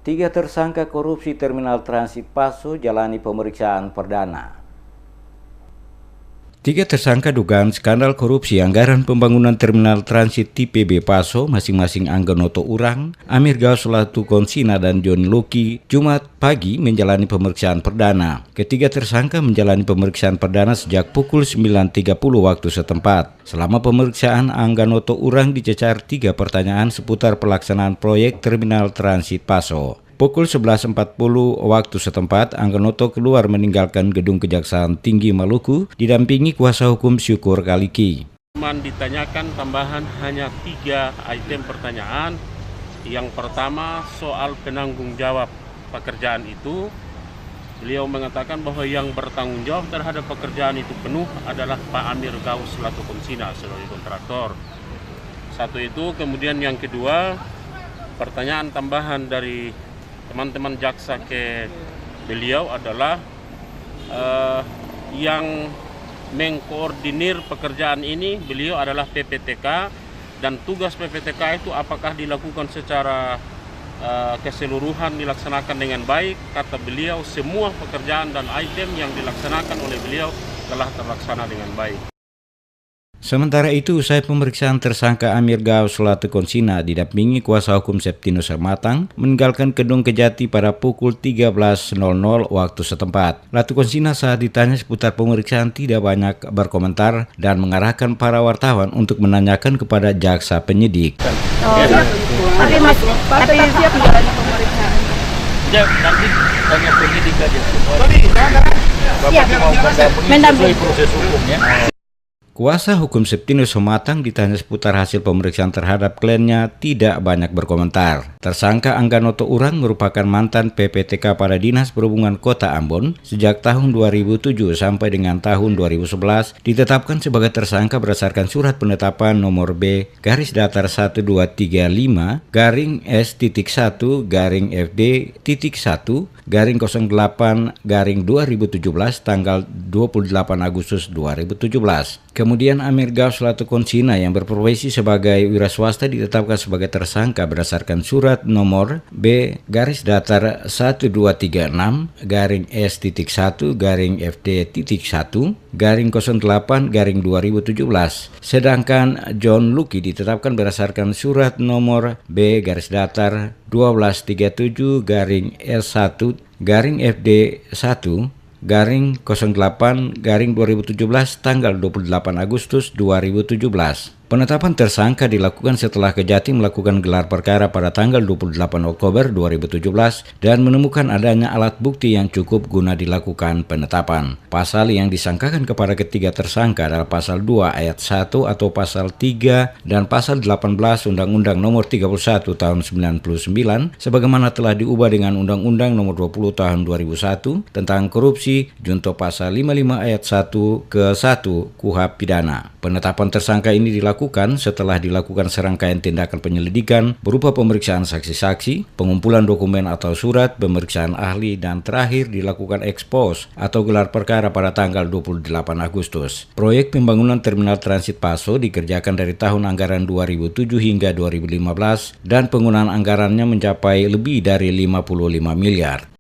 Tiga tersangka korupsi Terminal Transit Paso jalani pemeriksaan perdana. Tiga tersangka dugaan skandal korupsi anggaran pembangunan Terminal Transit TPB Paso, masing-masing Anggenoto Urang, Amir Gaus Latukonsina, dan John Luki, Jumat pagi menjalani pemeriksaan perdana. Ketiga tersangka menjalani pemeriksaan perdana sejak pukul 9.30 waktu setempat. Selama pemeriksaan, Anggenoto Urang dicecar 3 pertanyaan seputar pelaksanaan proyek Terminal Transit Paso. Pukul 11.40 waktu setempat, Anggenoto keluar meninggalkan gedung Kejaksaan Tinggi Maluku didampingi kuasa hukum Syukur Kaliki. Ditanyakan tambahan hanya 3 item pertanyaan. Yang pertama soal penanggung jawab pekerjaan itu. Beliau mengatakan bahwa yang bertanggung jawab terhadap pekerjaan itu penuh adalah Pak Amir Gaus Latukonsina sebagai kontraktor. Satu itu. Kemudian yang kedua, pertanyaan tambahan dari teman-teman jaksa ke beliau adalah yang mengkoordinir pekerjaan ini beliau adalah PPTK, dan tugas PPTK itu apakah dilakukan secara keseluruhan dilaksanakan dengan baik. Kata beliau semua pekerjaan dan item yang dilaksanakan oleh beliau telah terlaksana dengan baik. Sementara itu, usai pemeriksaan tersangka Amir Gaus Latukonsina didampingi kuasa hukum Septinus Hermatang meninggalkan gedung Kejati pada pukul 13.00 waktu setempat. Latukonsina saat ditanya seputar pemeriksaan tidak banyak berkomentar dan mengarahkan para wartawan untuk menanyakan kepada jaksa penyidik. Tapi siap menjalani pemeriksaan. Ya, nanti tanya penyidik aja. Siap. Mendampingi proses hukumnya. Kuasa hukum Septinus Hermatang ditanya seputar hasil pemeriksaan terhadap kliennya tidak banyak berkomentar. Tersangka Anggenoto Urang merupakan mantan PPTK pada Dinas Perhubungan Kota Ambon sejak tahun 2007 sampai dengan tahun 2011, ditetapkan sebagai tersangka berdasarkan surat penetapan nomor B garis datar 1235 garing S.1 garing FD.1 garing 08 garing 2017 tanggal 28 Agustus 2017. Kemudian Amir Gaus Latukonsina yang berprofesi sebagai wira swasta ditetapkan sebagai tersangka berdasarkan surat nomor B garis datar 1236 garing S.1 garing FD.1 garing 08 garing 2017. Sedangkan John Luki ditetapkan berdasarkan surat nomor B garis datar 1237 garing S1 garing FD1 garing 08 garing 2017 tanggal 28 Agustus 2017. Penetapan tersangka dilakukan setelah Kejati melakukan gelar perkara pada tanggal 28 Oktober 2017 dan menemukan adanya alat bukti yang cukup guna dilakukan penetapan. Pasal yang disangkakan kepada ketiga tersangka adalah pasal 2 ayat 1 atau pasal 3 dan pasal 18 Undang-Undang Nomor 31 Tahun 99 sebagaimana telah diubah dengan Undang-Undang Nomor 20 Tahun 2001 tentang korupsi junto pasal 55 ayat 1 ke 1 KUHP pidana. Penetapan tersangka ini dilakukan setelah dilakukan serangkaian tindakan penyelidikan berupa pemeriksaan saksi-saksi, pengumpulan dokumen atau surat, pemeriksaan ahli, dan terakhir dilakukan ekspos atau gelar perkara pada tanggal 28 Agustus. Proyek pembangunan Terminal Transit Paso dikerjakan dari tahun anggaran 2007 hingga 2015 dan penggunaan anggarannya mencapai lebih dari 55 miliar.